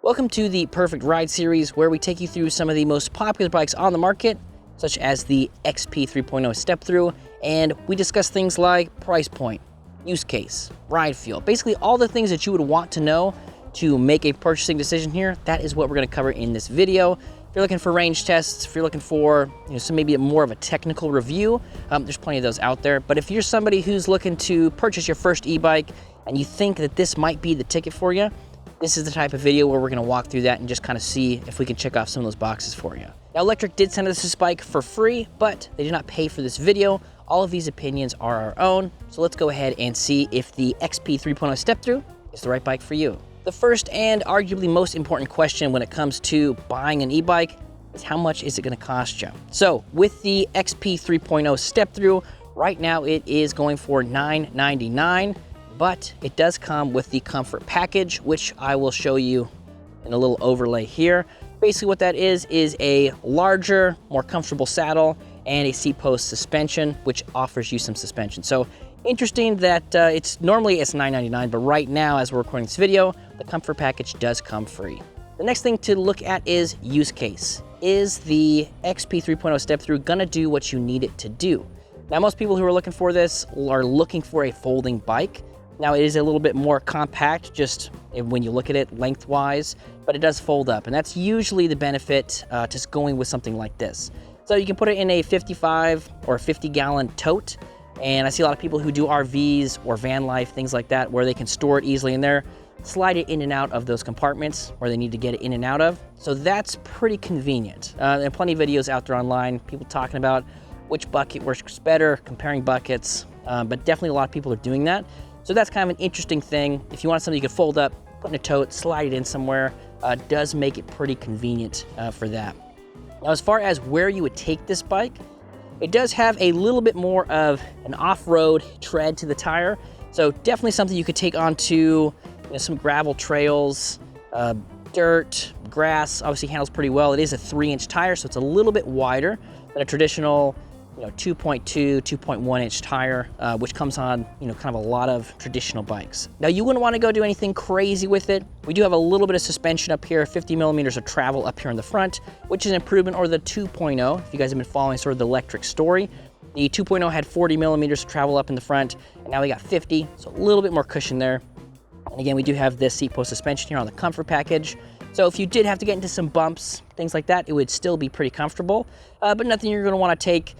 Welcome to the Perfect Ride series, where we take you through some of the most popular bikes on the market, such as the XP 3.0 step-through, and we discuss things like price point, use case, ride feel, basically all the things that you would want to know to make a purchasing decision here. That is what we're going to cover in this video. If you're looking for range tests, if you're looking for some maybe more of a technical review, there's plenty of those out there. But if you're somebody who's looking to purchase your first e-bike and you think that this might be the ticket for you, this is the type of video where we're going to walk through that and just kind of see if we can check off some of those boxes for you. Now, Lectric did send us this bike for free, but they did not pay for this video. All of these opinions are our own, so let's go ahead and see if the XP 3.0 step-through is the right bike for you. The first and arguably most important question when it comes to buying an e-bike is how much is it going to cost you? So with the XP 3.0 step-through, right now it is going for $999. But it does come with the comfort package, which I will show you in a little overlay here. Basically what that is a larger, more comfortable saddle and a seat post suspension, which offers you some suspension. So interesting that it's $9.99, but right now, as we're recording this video, the comfort package does come free. The next thing to look at is use case. Is the XP 3.0 step-through gonna do what you need it to do? Now, most people who are looking for this are looking for a folding bike. Now, it is a little bit more compact, just when you look at it lengthwise, but it does fold up, and that's usually the benefit to going with something like this. So you can put it in a 55 or 50-gallon tote, and I see a lot of people who do RVs or van life, things like that, where they can store it easily in there, slide it in and out of those compartments where they need to get it in and out of. So that's pretty convenient. There are plenty of videos out there online, people talking about which bucket works better, comparing buckets, but definitely a lot of people are doing that. So that's kind of an interesting thing. If you want something you can fold up, put in a tote, slide it in somewhere, does make it pretty convenient for that. Now, as far as where you would take this bike, it does have a little bit more of an off-road tread to the tire. So definitely something you could take onto some gravel trails, dirt, grass. Obviously handles pretty well. It is a 3-inch tire, so it's a little bit wider than a traditional 2.2, 2.1 inch tire, which comes on, kind of a lot of traditional bikes. Now, you wouldn't want to go do anything crazy with it. We do have a little bit of suspension up here, 50 millimeters of travel up here in the front, which is an improvement over the 2.0. If you guys have been following sort of the Lectric story, the 2.0 had 40 millimeters of travel up in the front, and now we got 50, so a little bit more cushion there. And again, we do have this seat post suspension here on the comfort package. So if you did have to get into some bumps, things like that, it would still be pretty comfortable, but nothing you're going to want to take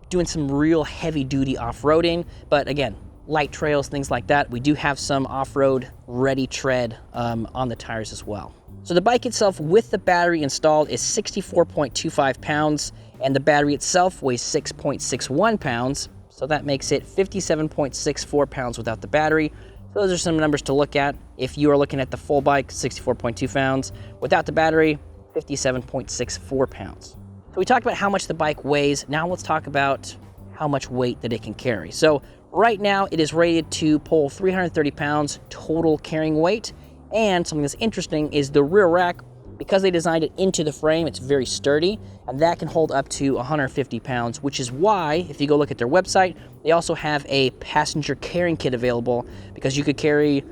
doing some real heavy duty off-roading. But again, light trails, things like that. We do have some off-road ready tread on the tires as well. So the bike itself with the battery installed is 64.25 pounds, and the battery itself weighs 6.61 pounds. So that makes it 57.64 pounds without the battery. So those are some numbers to look at. If you are looking at the full bike, 64.2 pounds. Without the battery, 57.64 pounds. So we talked about how much the bike weighs. Now let's talk about how much weight that it can carry. So right now it is rated to pull 330 pounds total carrying weight. And something that's interesting is the rear rack, because they designed it into the frame, it's very sturdy, and that can hold up to 150 pounds, which is why, if you go look at their website, they also have a passenger carrying kit available, because you could carry,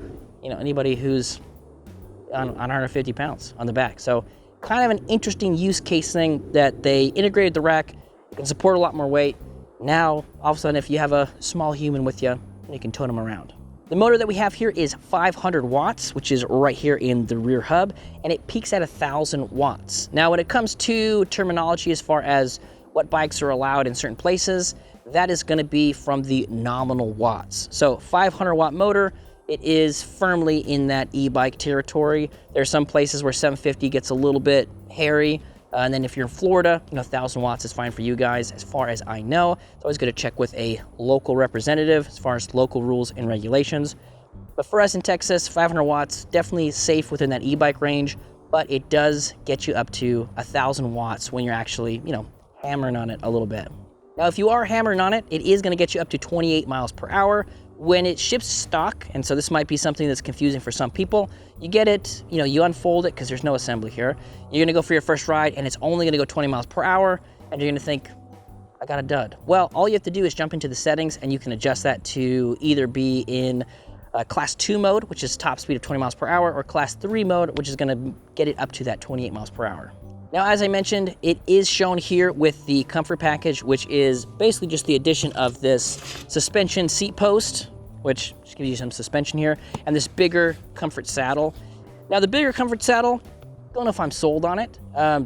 anybody who's on 150 pounds on the back. So kind of an interesting use case thing that they integrated the rack. It can support a lot more weight. Now, all of a sudden, if you have a small human with you, you can tote them around. The motor that we have here is 500 watts, which is right here in the rear hub, and it peaks at 1,000 watts. Now, when it comes to terminology as far as what bikes are allowed in certain places, that is going to be from the nominal watts. So 500 watt motor, it is firmly in that e-bike territory. There are some places where 750 gets a little bit hairy. And then if you're in Florida, 1,000 watts is fine for you guys, as far as I know. It's always good to check with a local representative as far as local rules and regulations. But for us in Texas, 500 watts, definitely safe within that e-bike range, but it does get you up to 1,000 watts when you're actually, hammering on it a little bit. Now, if you are hammering on it, it is going to get you up to 28 miles per hour. When it ships stock, and so this might be something that's confusing for some people, you get it, you unfold it because there's no assembly here. You're gonna go for your first ride and it's only gonna go 20 miles per hour, and you're gonna think, I got a dud. Well, all you have to do is jump into the settings and you can adjust that to either be in Class 2 mode, which is top speed of 20 miles per hour, or Class 3 mode, which is going to get it up to that 28 miles per hour. Now, as I mentioned, it is shown here with the comfort package, which is basically just the addition of this suspension seat post, which just gives you some suspension here, and this bigger comfort saddle. Now, the bigger comfort saddle, don't know if I'm sold on it.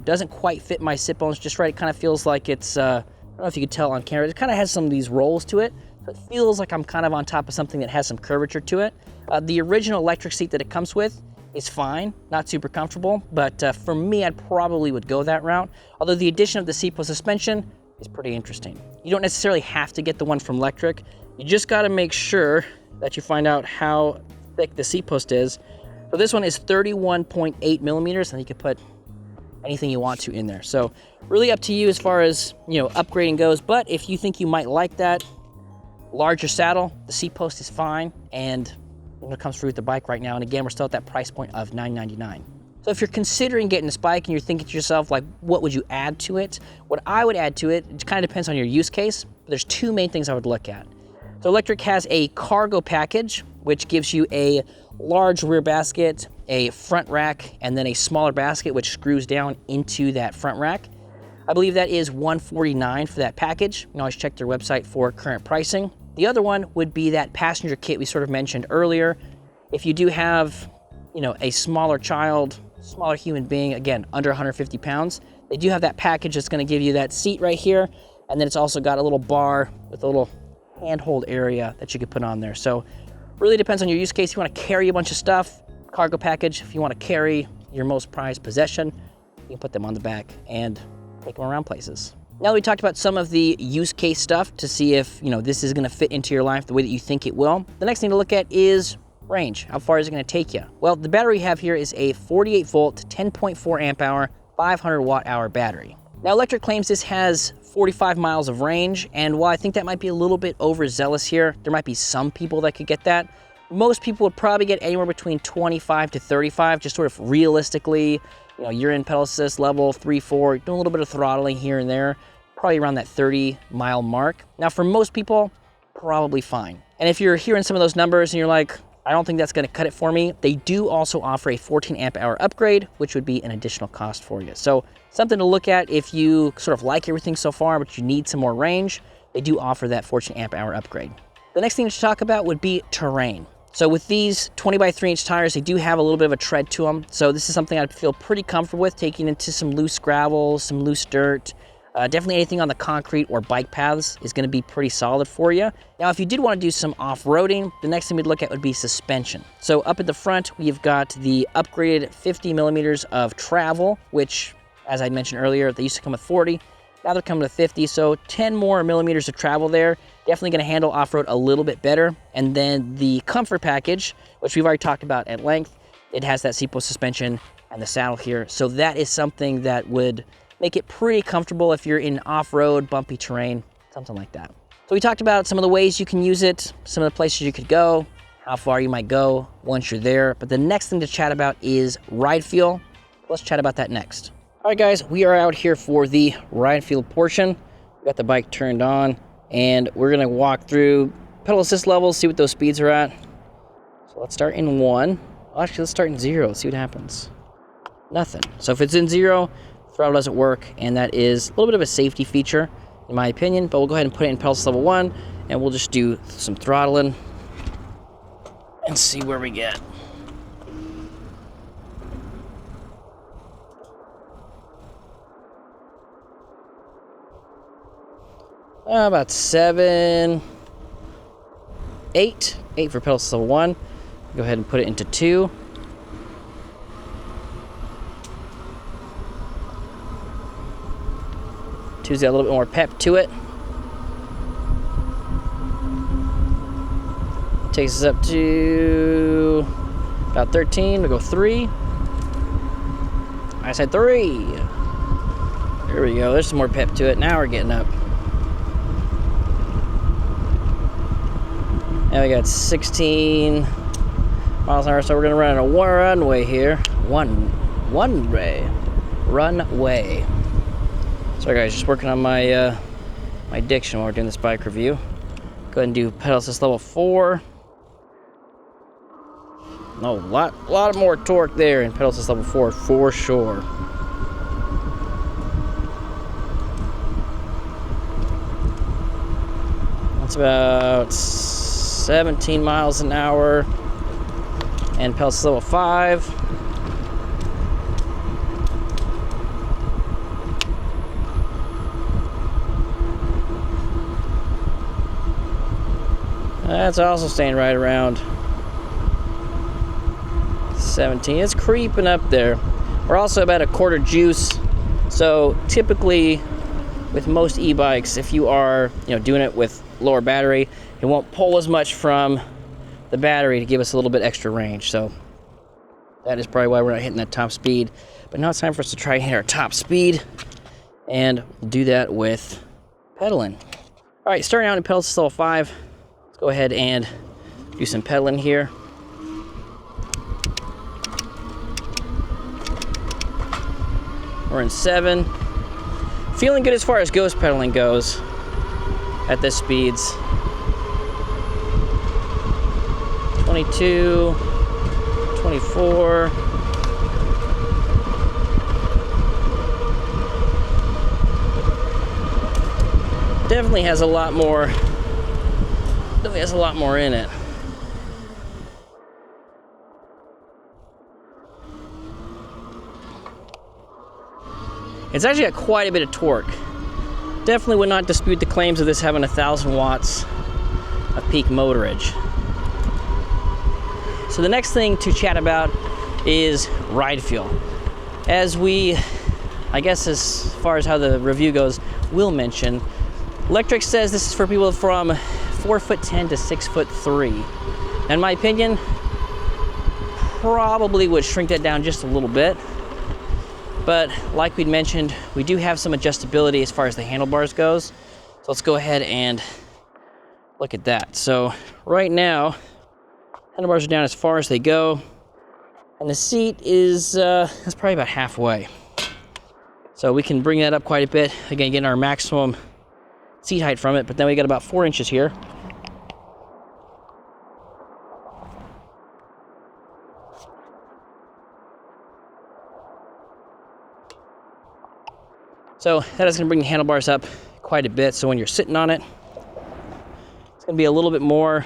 Doesn't quite fit my sit bones just right. It kind of feels like it's, I don't know if you could tell on camera, it kind of has some of these rolls to it. So it feels like I'm kind of on top of something that has some curvature to it. The original electric seat that it comes with is fine, not super comfortable, but for me, I probably would go that route. Although the addition of the seat post suspension is pretty interesting. You don't necessarily have to get the one from Lectric. You just gotta make sure that you find out how thick the seat post is. So this one is 31.8 millimeters, and you can put anything you want to in there. So really up to you as far as, you know, upgrading goes. But if you think you might like that larger saddle, the seat post is fine, and it comes free with the bike right now. And again, we're still at that price point of $999. So if you're considering getting this bike and you're thinking to yourself, like, what would you add to it? What I would add to it, it kind of depends on your use case, but there's two main things I would look at. So Lectric has a cargo package, which gives you a large rear basket, a front rack, and then a smaller basket, which screws down into that front rack. I believe that is $149 for that package. You can always check their website for current pricing. The other one would be that passenger kit we sort of mentioned earlier. If you do have, you know, a smaller child, smaller human being, again, under 150 pounds, they do have that package that's going to give you that seat right here. And then it's also got a little bar with a little handhold area that you could put on there. So really depends on your use case. If you want to carry a bunch of stuff, cargo package. If you want to carry your most prized possession, you can put them on the back and take them around places. Now that we talked about some of the use case stuff to see if, you know, this is going to fit into your life the way that you think it will, the next thing to look at is range. How far is it going to take you? Well, the battery we have here is a 48 volt, 10.4 amp hour, 500 watt hour battery. Now, Lectric claims this has 45 miles of range, and while I think that might be a little bit overzealous here, there might be some people that could get that. Most people would probably get anywhere between 25 to 35, just sort of realistically. You know, you're in pedal assist level 3, 4, doing a little bit of throttling here and there, probably around that 30-mile mark. Now, for most people, probably fine. And if you're hearing some of those numbers and you're like, I don't think that's going to cut it for me, they do also offer a 14 amp hour upgrade, which would be an additional cost for you. So something to look at if you sort of like everything so far, but you need some more range, they do offer that 14 amp hour upgrade. The next thing to talk about would be terrain. So with these 20 by 3 inch tires, they do have a little bit of a tread to them. So this is something I'd feel pretty comfortable with, taking into some loose gravel, some loose dirt. Definitely anything on the concrete or bike paths is going to be pretty solid for you. Now, if you did want to do some off-roading, the next thing we'd look at would be suspension. So up at the front, we've got the upgraded 50 millimeters of travel, which, as I mentioned earlier, they used to come with 40. Now they're coming with 50, so 10 more millimeters of travel there. Definitely going to handle off-road a little bit better. And then the comfort package, which we've already talked about at length, it has that seat post suspension and the saddle here. So that is something that would make it pretty comfortable if you're in off-road, bumpy terrain, something like that. So we talked about some of the ways you can use it, some of the places you could go, how far you might go once you're there. But the next thing to chat about is ride feel. Let's chat about that next. All right, guys, we are out here for the ride feel portion. We got the bike turned on, and we're gonna walk through pedal assist levels, see what those speeds are at. So let's start in 1. Well, actually, let's start in 0, see what happens. Nothing. So if it's in 0, throttle doesn't work, and that is a little bit of a safety feature, in my opinion, but we'll go ahead and put it in pedal assist level 1, and we'll just do some throttling and see where we get. About 7, 8 for pedal assist level 1. Go ahead and put it into 2. Two's got a little bit more pep to it. Takes us up to about 13. We'll go 3. I said 3. There we go. There's some more pep to it. Now we're getting up. Now we got 16 miles an hour, so we're gonna run on a runway here. Runway. Sorry guys, just working on my my diction while we're doing this bike review. Go ahead and do pedal assist level 4. No, lot more torque there in pedal assist level 4 for sure. That's about 17 miles an hour. And pedal assist level 5. That's also staying right around 17. It's creeping up there. We're also about a quarter juice. So typically with most e-bikes, if you are doing it with lower battery, it won't pull as much from the battery to give us a little bit extra range. So that is probably why we're not hitting that top speed. But now it's time for us to try and hit our top speed. And we'll do that with pedaling. All right, starting out in pedal assist level 5. Let's go ahead and do some pedaling here. We're in 7. Feeling good as far as ghost pedaling goes at this speeds. 22, 24. Definitely has a lot more. Definitely has a lot more in it. It's actually got quite a bit of torque. Definitely would not dispute the claims of this having 1,000 watts of peak motorage. So the next thing to chat about is ride feel. As we, I guess as far as how the review goes, will mention, Lectric says this is for people from 4'10" to 6'3". In my opinion, probably would shrink that down just a little bit. But like we'd mentioned, we do have some adjustability as far as the handlebars goes. So let's go ahead and look at that. So right now, handlebars are down as far as they go. And the seat is that's probably about halfway. So we can bring that up quite a bit. Again, getting our maximum seat height from it, but then we got about 4 inches here. So that is going to bring the handlebars up quite a bit. So when you're sitting on it, it's going to be a little bit more,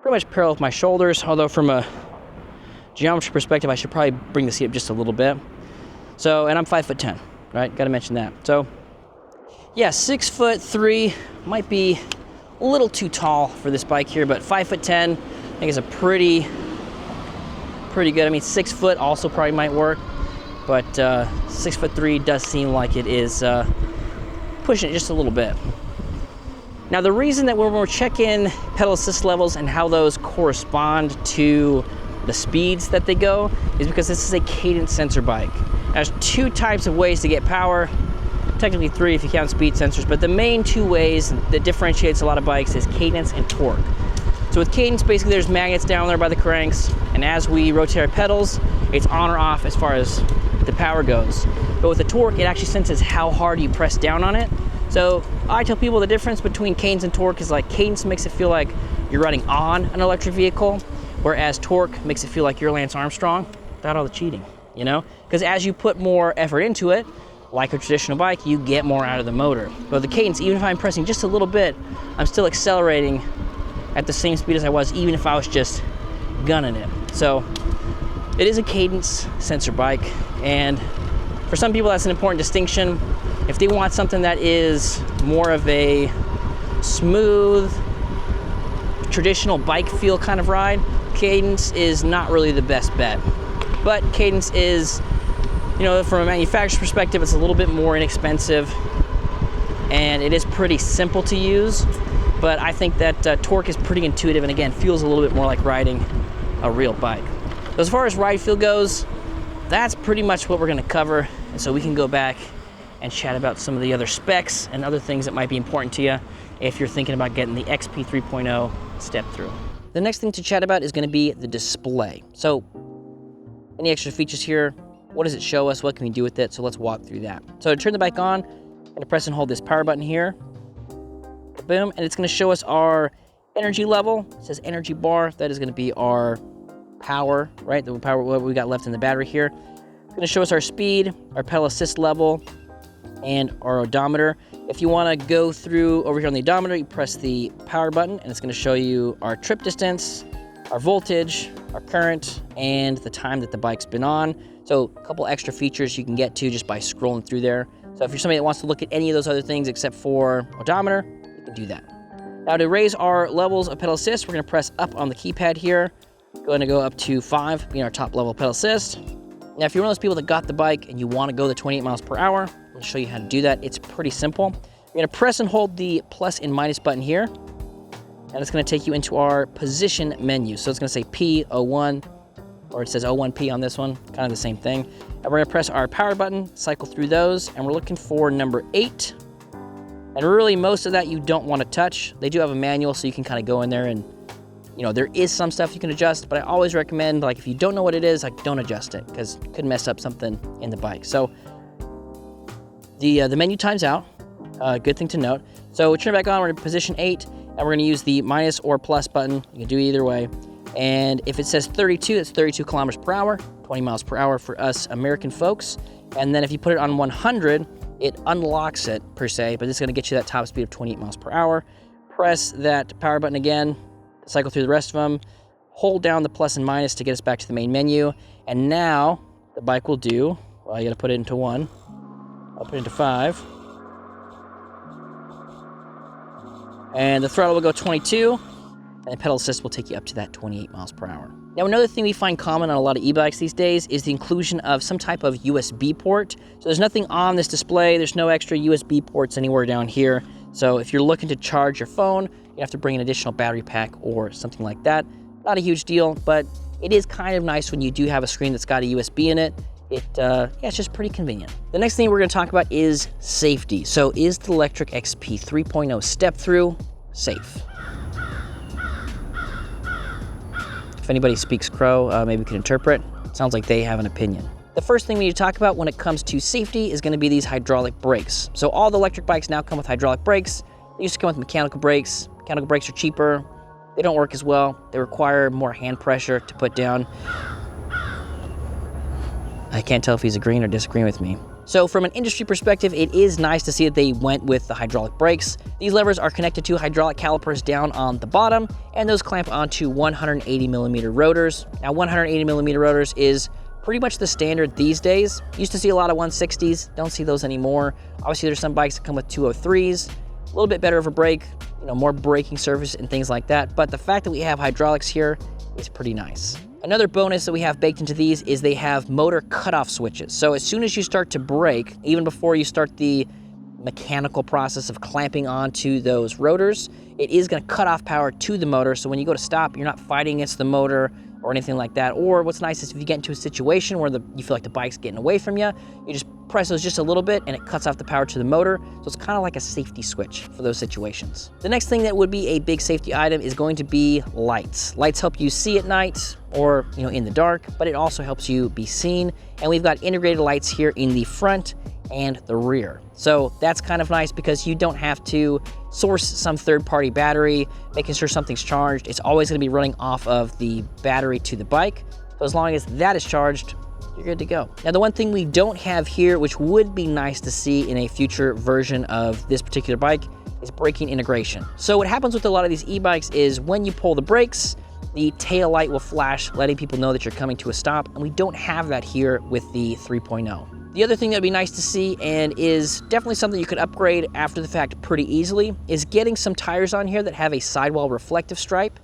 pretty much parallel with my shoulders. Although from a geometry perspective, I should probably bring the seat up just a little bit. So, and I'm 5'10", right? Got to mention that. So, yeah, 6'3" might be a little too tall for this bike here, but 5'10", I think is a pretty good. I mean, 6 foot also probably might work. But 6'3" does seem like it is pushing it just a little bit. Now the reason that when we're checking pedal assist levels and how those correspond to the speeds that they go is because this is a cadence sensor bike. There's 2 types of ways to get power, technically 3 if you count speed sensors, but the main 2 ways that differentiates a lot of bikes is cadence and torque. So with cadence, basically there's magnets down there by the cranks, and as we rotate our pedals, it's on or off as far as the power goes. But with the torque, it actually senses how hard you press down on it. So I tell people the difference between cadence and torque is like cadence makes it feel like you're riding on an electric vehicle, whereas torque makes it feel like you're Lance Armstrong without all the cheating, you know? Because as you put more effort into it, like a traditional bike, you get more out of the motor. But the cadence, even if I'm pressing just a little bit, I'm still accelerating at the same speed as I was, even if I was just gunning it. So it is a cadence sensor bike, and for some people that's an important distinction. If they want something that is more of a smooth, traditional bike feel kind of ride, cadence is not really the best bet. But cadence is, from a manufacturer's perspective, it's a little bit more inexpensive, and it is pretty simple to use. But I think that torque is pretty intuitive, and again, feels a little bit more like riding a real bike. As far as ride feel goes, that's pretty much what we're going to cover, and so we can go back and chat about some of the other specs and other things that might be important to you if you're thinking about getting the XP 3.0 step through. The next thing to chat about is going to be the display. So any extra features here, what does it show us, what can we do with it? So let's walk through that. So to turn the bike on, I'm going to press and hold this power button here, boom, and it's going to show us our energy level. It says energy bar. That is going to be our power, right? The power, what we got left in the battery here. It's gonna show us our speed, our pedal assist level, and our odometer. If you wanna go through over here on the odometer, you press the power button and it's gonna show you our trip distance, our voltage, our current, and the time that the bike's been on. So a couple extra features you can get to just by scrolling through there. So if you're somebody that wants to look at any of those other things except for odometer, you can do that. Now to raise our levels of pedal assist, we're gonna press up on the keypad here. Going to go up to 5, being our top level pedal assist. Now if you're one of those people that got the bike and you wanna go the 28 miles per hour, I'll show you how to do that. It's pretty simple. You're gonna press and hold the plus and minus button here, and it's gonna take you into our position menu. So it's gonna say P01, or it says 01P on this one, kind of the same thing. And we're gonna press our power button, cycle through those, and we're looking for number 8. And really most of that you don't wanna touch. They do have a manual so you can kind of go in there and, you know, there is some stuff you can adjust, but I always recommend, like, if you don't know what it is, like, don't adjust it, because it could mess up something in the bike. So the menu times out, good thing to note. So we turn it back on, we're in position 8, and we're gonna use the minus or plus button. You can do either way. And if it says 32, it's 32 kilometers per hour, 20 miles per hour for us American folks. And then if you put it on 100, it unlocks it per se, but it's gonna get you that top speed of 28 miles per hour. Press that power button again, cycle through the rest of them, hold down the plus and minus to get us back to the main menu. And now the bike will do, well, you gotta put it into 1. I'll put it into 5. And the throttle will go 22, and the pedal assist will take you up to that 28 miles per hour. Now, another thing we find common on a lot of e-bikes these days is the inclusion of some type of USB port. So there's nothing on this display, there's no extra USB ports anywhere down here. So if you're looking to charge your phone, you have to bring an additional battery pack or something like that. Not a huge deal, but it is kind of nice when you do have a screen that's got a USB in it. Yeah, it's just pretty convenient. The next thing we're gonna talk about is safety. So is the Lectric XP 3.0 step-through safe? If anybody speaks Crow, maybe we can interpret. Sounds like they have an opinion. The first thing we need to talk about when it comes to safety is gonna be these hydraulic brakes. So all the electric bikes now come with hydraulic brakes. They used to come with mechanical brakes. Mechanical brakes are cheaper. They don't work as well. They require more hand pressure to put down. I can't tell if he's agreeing or disagreeing with me. So from an industry perspective, it is nice to see that they went with the hydraulic brakes. These levers are connected to hydraulic calipers down on the bottom, and those clamp onto 180 millimeter rotors. Now 180 millimeter rotors is pretty much the standard these days. Used to see a lot of 160s, don't see those anymore. Obviously there's some bikes that come with 203s, a little bit better of a brake, you know, more braking surface and things like that. But the fact that we have hydraulics here is pretty nice. Another bonus that we have baked into these is they have motor cutoff switches. So as soon as you start to brake, even before you start the mechanical process of clamping onto those rotors, it is gonna cut off power to the motor. So when you go to stop, you're not fighting against the motor or anything like that. Or what's nice is if you get into a situation where you feel like the bike's getting away from you, you just press those just a little bit and it cuts off the power to the motor. So it's kind of like a safety switch for those situations. The next thing that would be a big safety item is going to be lights. Lights help you see at night or, you know, in the dark, but it also helps you be seen. And we've got integrated lights here in the front and the rear. So that's kind of nice because you don't have to source some third-party battery, making sure something's charged. It's always gonna be running off of the battery to the bike. So as long as that is charged, you're good to go. Now, the one thing we don't have here, which would be nice to see in a future version of this particular bike, is braking integration. So what happens with a lot of these e-bikes is when you pull the brakes, the tail light will flash, letting people know that you're coming to a stop, and we don't have that here with the 3.0. The other thing that would be nice to see, and is definitely something you could upgrade after the fact pretty easily, is getting some tires on here that have a sidewall reflective stripe.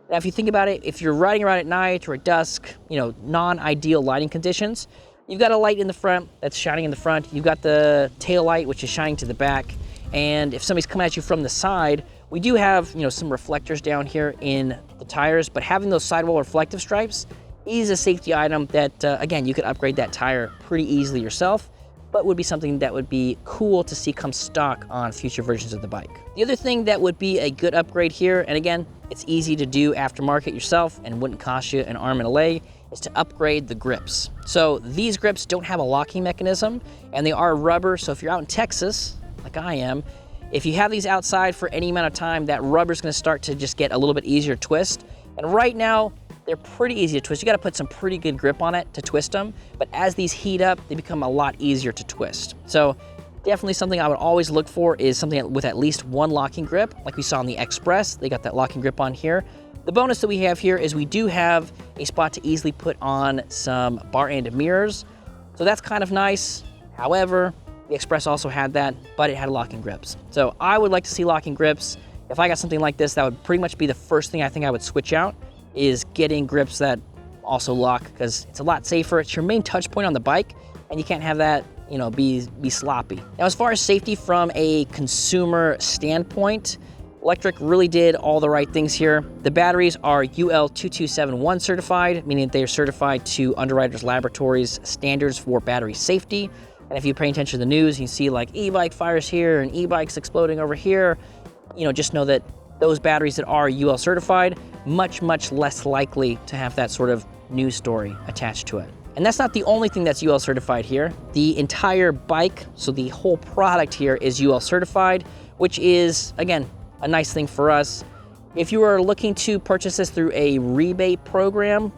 Now, if you think about it, if you're riding around at night or at dusk, you know, non-ideal lighting conditions, you've got a light in the front that's shining in the front, you've got the tail light, which is shining to the back, and if somebody's coming at you from the side, we do have, you know, some reflectors down here in the tires, but having those sidewall reflective stripes is a safety item that, again, you could upgrade that tire pretty easily yourself, but would be something that would be cool to see come stock on future versions of the bike. The other thing that would be a good upgrade here, and again, it's easy to do aftermarket yourself and wouldn't cost you an arm and a leg, is to upgrade the grips. So these grips don't have a locking mechanism, and they are rubber, so if you're out in Texas, like I am, if you have these outside for any amount of time, that rubber's gonna start to just get a little bit easier to twist. And right now, they're pretty easy to twist. You gotta put some pretty good grip on it to twist them, but as these heat up, they become a lot easier to twist. So definitely something I would always look for is something with at least one locking grip, like we saw in the Express. They got that locking grip on here. The bonus that we have here is we do have a spot to easily put on some bar end mirrors. So that's kind of nice. However, the Express also had that, but it had locking grips. So I would like to see locking grips. If I got something like this, that would pretty much be the first thing I think I would switch out, is getting grips that also lock, because it's a lot safer. It's your main touch point on the bike, and you can't have that, you know, be sloppy. Now, as far as safety from a consumer standpoint, Lectric really did all the right things here. The batteries are UL 2271 certified, meaning they're certified to Underwriters Laboratories standards for battery safety. And if you pay attention to the news, you see like e-bike fires here and e-bikes exploding over here. You know, just know that those batteries that are UL certified, much less likely to have that sort of news story attached to it. And that's not the only thing that's UL certified here. The entire bike, so the whole product here, is UL certified, which is, again, a nice thing for us. If you are looking to purchase this through a rebate program,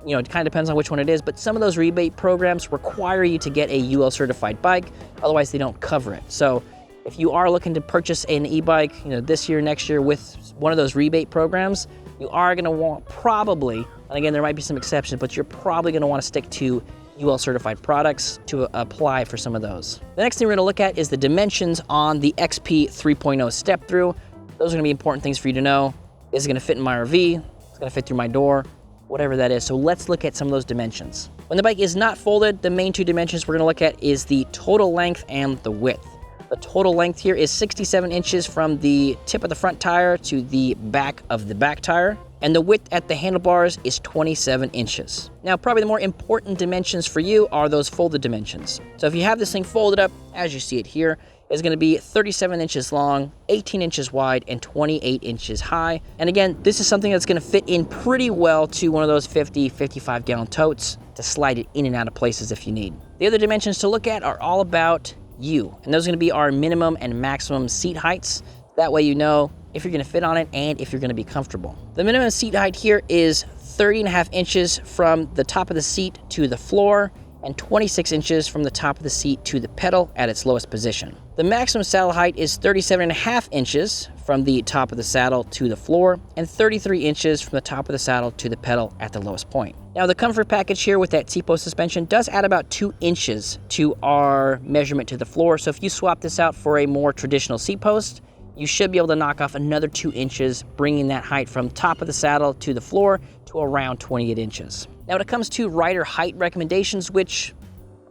you know, it kind of depends on which one it is, but some of those rebate programs require you to get a UL certified bike, otherwise they don't cover it. So if you are looking to purchase an e-bike, you know, this year, next year with one of those rebate programs, you are gonna want probably, and again, there might be some exceptions, but you're probably gonna wanna stick to UL certified products to apply for some of those. The next thing we're gonna look at is the dimensions on the XP 3.0 step through. Those are gonna be important things for you to know. Is it gonna fit in my RV? It's gonna fit through my door, whatever that is. So let's look at some of those dimensions. When the bike is not folded, the main two dimensions we're gonna look at is the total length and the width. The total length here is 67 inches from the tip of the front tire to the back of the back tire. And the width at the handlebars is 27 inches. Now, probably the more important dimensions for you are those folded dimensions. So if you have this thing folded up, as you see it here, it's gonna be 37 inches long, 18 inches wide, and 28 inches high. And again, this is something that's gonna fit in pretty well to one of those 50, 55 gallon totes to slide it in and out of places if you need. The other dimensions to look at are all about you, and those are gonna be our minimum and maximum seat heights. That way you know if you're gonna fit on it and if you're gonna be comfortable. The minimum seat height here is 30.5 inches from the top of the seat to the floor and 26 inches from the top of the seat to the pedal at its lowest position. The maximum saddle height is 37.5 inches from the top of the saddle to the floor and 33 inches from the top of the saddle to the pedal at the lowest point. Now, the comfort package here with that seat post suspension does add about 2 inches to our measurement to the floor. So if you swap this out for a more traditional seat post, you should be able to knock off another 2 inches, bringing that height from top of the saddle to the floor to around 28 inches. Now, when it comes to rider height recommendations, which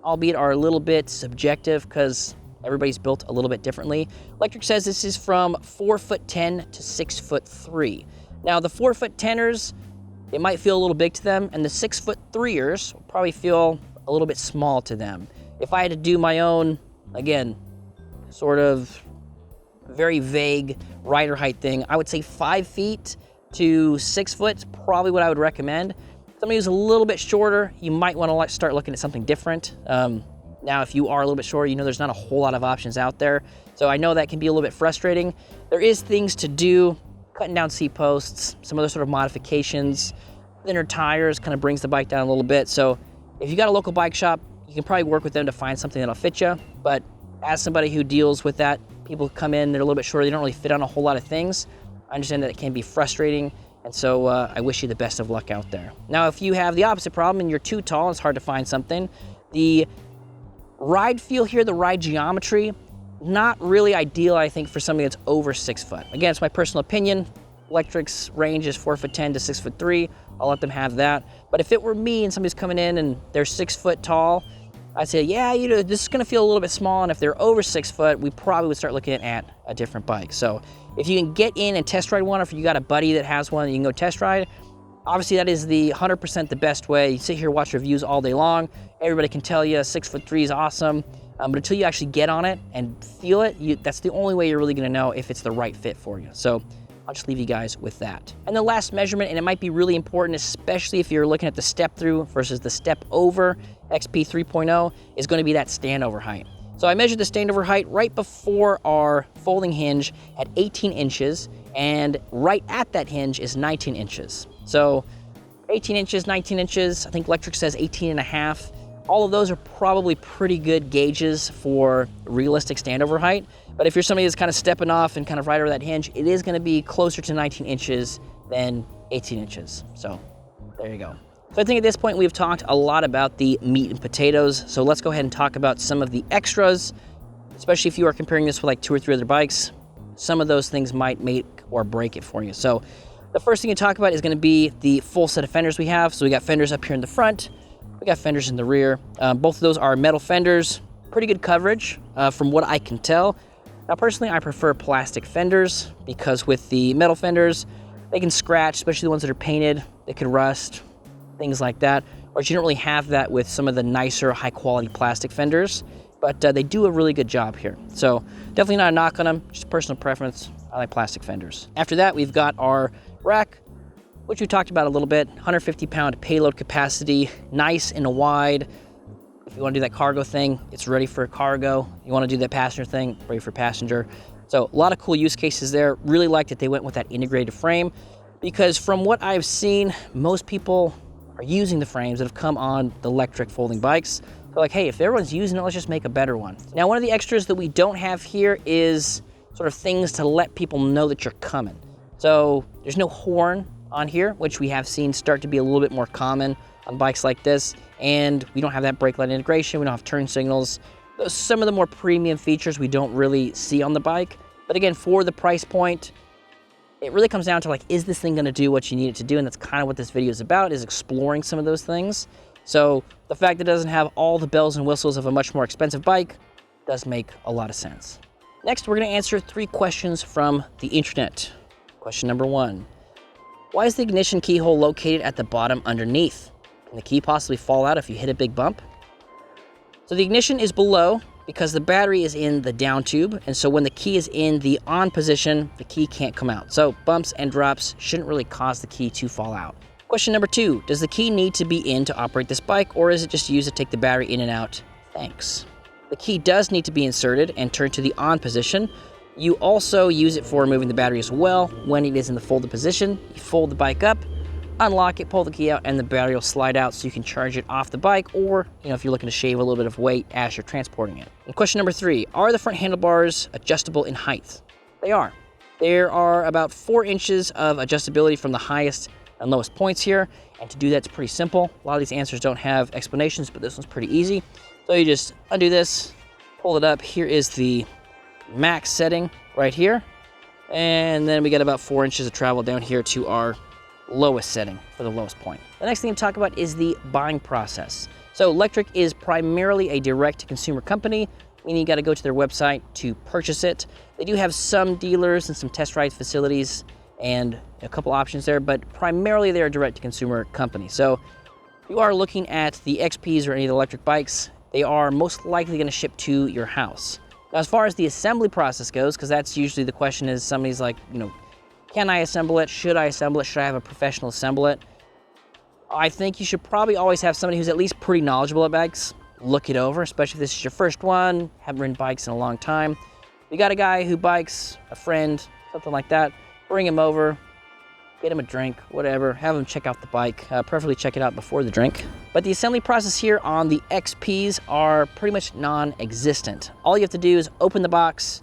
albeit are a little bit subjective because everybody's built a little bit differently, Lectric says this is from 4'10" to 6'3". Now, the 4'10"ers, it might feel a little big to them, and the 6'3"ers will probably feel a little bit small to them. If I had to do my own, again, sort of very vague rider height thing, I would say 5 feet to 6 foot is probably what I would recommend. Somebody who's a little bit shorter, you might want to start looking at something different. Now, if you are a little bit shorter, you know there's not a whole lot of options out there. So I know that can be a little bit frustrating. There is things to do, cutting down seat posts, some other sort of modifications. Thinner tires kind of brings the bike down a little bit. So if you got a local bike shop, you can probably work with them to find something that'll fit you. But as somebody who deals with that, people come in, they're a little bit shorter, they don't really fit on a whole lot of things. I understand that it can be frustrating, and so I wish you the best of luck out there. Now, if you have the opposite problem and you're too tall, it's hard to find something, the ride feel here, the ride geometry, not really ideal, I think, for somebody that's over 6 foot. Again, it's my personal opinion. Lectric's range is 4'10" to 6'3". I'll let them have that. But if it were me and somebody's coming in and they're 6 foot tall, I'd say, yeah, you know, this is gonna feel a little bit small, and if they're over 6 foot, we probably would start looking at a different bike. So if you can get in and test ride one, or if you got a buddy that has one, you can go test ride. Obviously, that is the 100% the best way. You sit here, watch reviews all day long. Everybody can tell you 6'3" is awesome, but until you actually get on it and feel it, that's the only way you're really gonna know if it's the right fit for you. So I'll just leave you guys with that. And the last measurement, and it might be really important, especially if you're looking at the step through versus the step over XP 3.0, is gonna be that standover height. So I measured the standover height right before our folding hinge at 18 inches, and right at that hinge is 19 inches. So 18 inches, 19 inches, I think Lectric says 18 and a half. All of those are probably pretty good gauges for realistic standover height. But if you're somebody that's kind of stepping off and kind of right over that hinge, it is gonna be closer to 19 inches than 18 inches. So there you go. So I think at this point we've talked a lot about the meat and potatoes. So let's go ahead and talk about some of the extras, especially if you are comparing this with like 2 or 3 other bikes. Some of those things might make or break it for you. So the first thing to talk about is going to be the full set of fenders we have. So we got fenders up here in the front, we got fenders in the rear. Both of those are metal fenders, pretty good coverage from what I can tell. Now personally, I prefer plastic fenders because with the metal fenders, they can scratch, especially the ones that are painted. They could rust, things like that. Or you don't really have that with some of the nicer, high quality plastic fenders, but they do a really good job here. So definitely not a knock on them, just personal preference. I like plastic fenders. After that, we've got our rack, which we talked about a little bit, 150 pound payload capacity, nice and wide. If you want to do that cargo thing, it's ready for cargo. You want to do that passenger thing, ready for passenger. So a lot of cool use cases there. Really like that they went with that integrated frame, because from what I've seen, most people are using the frames that have come on the Lectric folding bikes. They're like, hey, if everyone's using it, let's just make a better one. Now, one of the extras that we don't have here is sort of things to let people know that you're coming. So there's no horn on here, which we have seen start to be a little bit more common on bikes like this. And we don't have that brake light integration. We don't have turn signals. Some of the more premium features we don't really see on the bike. But again, for the price point, it really comes down to like, is this thing gonna do what you need it to do? And that's kind of what this video is about, is exploring some of those things. So the fact that it doesn't have all the bells and whistles of a much more expensive bike does make a lot of sense. Next, we're gonna answer 3 questions from the internet. Question number 1, why is the ignition keyhole located at the bottom underneath? Can the key possibly fall out if you hit a big bump? So the ignition is below because the battery is in the down tube, and so when the key is in the on position, the key can't come out. So bumps and drops shouldn't really cause the key to fall out. Question number 2, does the key need to be in to operate this bike, or is it just used to take the battery in and out? Thanks. The key does need to be inserted and turned to the on position. You also use it for removing the battery as well. When it is in the folded position, you fold the bike up, unlock it, pull the key out, and the battery will slide out so you can charge it off the bike, or if you're looking to shave a little bit of weight as you're transporting it. And question number 3, are the front handlebars adjustable in height? They are. There are about 4 inches of adjustability from the highest and lowest points here, and to do that, it's pretty simple. A lot of these answers don't have explanations, but this one's pretty easy. So you just undo this, pull it up. Here is the max setting right here, and then we got about 4 inches of travel down here to our lowest setting for the lowest point. The next thing to talk about is the buying process. So Lectric is primarily a direct-to-consumer company, meaning you got to go to their website to purchase it. They do have some dealers and some test ride facilities and a couple options there, but primarily they're a direct-to-consumer company. So if you are looking at the XPs or any of the electric bikes, they are most likely going to ship to your house. Now, as far as the assembly process goes, because that's usually the question, is somebody's like, can I assemble it? Should I assemble it? Should I have a professional assemble it? I think you should probably always have somebody who's at least pretty knowledgeable at bikes look it over, especially if this is your first one, haven't ridden bikes in a long time. You got a guy who bikes, a friend, something like that, bring him over, get him a drink, whatever, have him check out the bike, preferably check it out before the drink. But the assembly process here on the XPs are pretty much non-existent. All you have to do is open the box,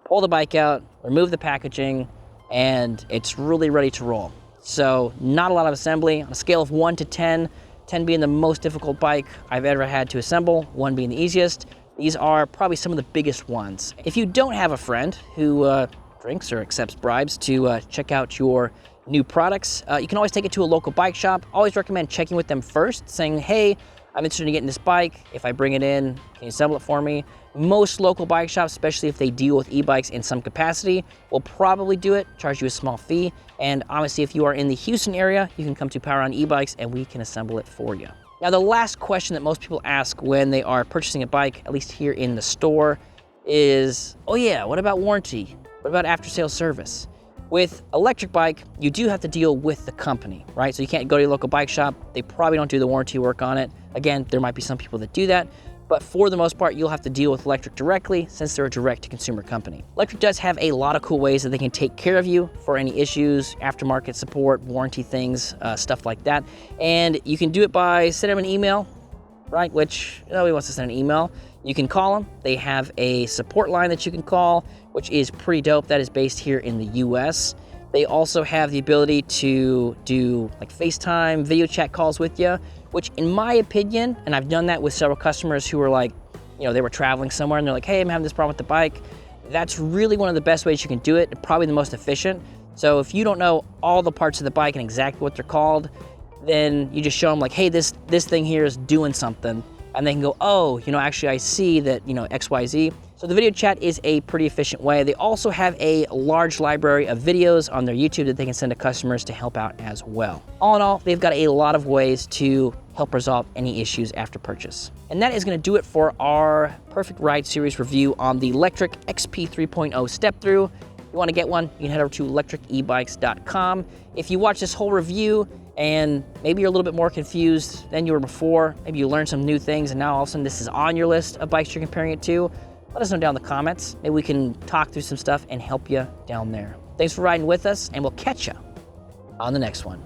pull the bike out, remove the packaging, and it's really ready to roll. So not a lot of assembly. On a scale of 1 to 10, 10 being the most difficult bike I've ever had to assemble, 1 being the easiest, these are probably some of the biggest ones. If you don't have a friend who drinks or accepts bribes to check out your new products, you can always take it to a local bike shop. Always recommend checking with them first, saying, hey, I'm interested in getting this bike. If I bring it in, can you assemble it for me? Most local bike shops, especially if they deal with e-bikes in some capacity, will probably do it, charge you a small fee. And honestly, if you are in the Houston area, you can come to Power On E-Bikes and we can assemble it for you. Now, the last question that most people ask when they are purchasing a bike, at least here in the store, is, oh yeah, what about warranty? What about after-sales service? With electric bike, you do have to deal with the company, right? So you can't go to your local bike shop. They probably don't do the warranty work on it. Again, there might be some people that do that, but for the most part, you'll have to deal with Lectric directly since they're a direct-to-consumer company. Lectric does have a lot of cool ways that they can take care of you for any issues, aftermarket support, warranty things, stuff like that. And you can do it by sending them an email, right? Which, nobody wants to send an email. You can call them. They have a support line that you can call, which is pretty dope. That is based here in the US. They also have the ability to do like FaceTime, video chat calls with you, which in my opinion, and I've done that with several customers who were like, you know, they were traveling somewhere and they're like, hey, I'm having this problem with the bike. That's really one of the best ways you can do it, probably the most efficient. So if you don't know all the parts of the bike and exactly what they're called, then you just show them like, hey, this thing here is doing something. And they can go, oh, you know, actually I see that, you know, XYZ. So the video chat is a pretty efficient way. They also have a large library of videos on their YouTube that they can send to customers to help out as well. All in all, they've got a lot of ways to help resolve any issues after purchase. And that is gonna do it for our Perfect Ride Series review on the Lectric XP 3.0 step-through. If you wanna get one, you can head over to lectricebikes.com. If you watch this whole review and maybe you're a little bit more confused than you were before, maybe you learned some new things and now all of a sudden this is on your list of bikes you're comparing it to, let us know down in the comments. Maybe we can talk through some stuff and help you down there. Thanks for riding with us, and we'll catch you on the next one.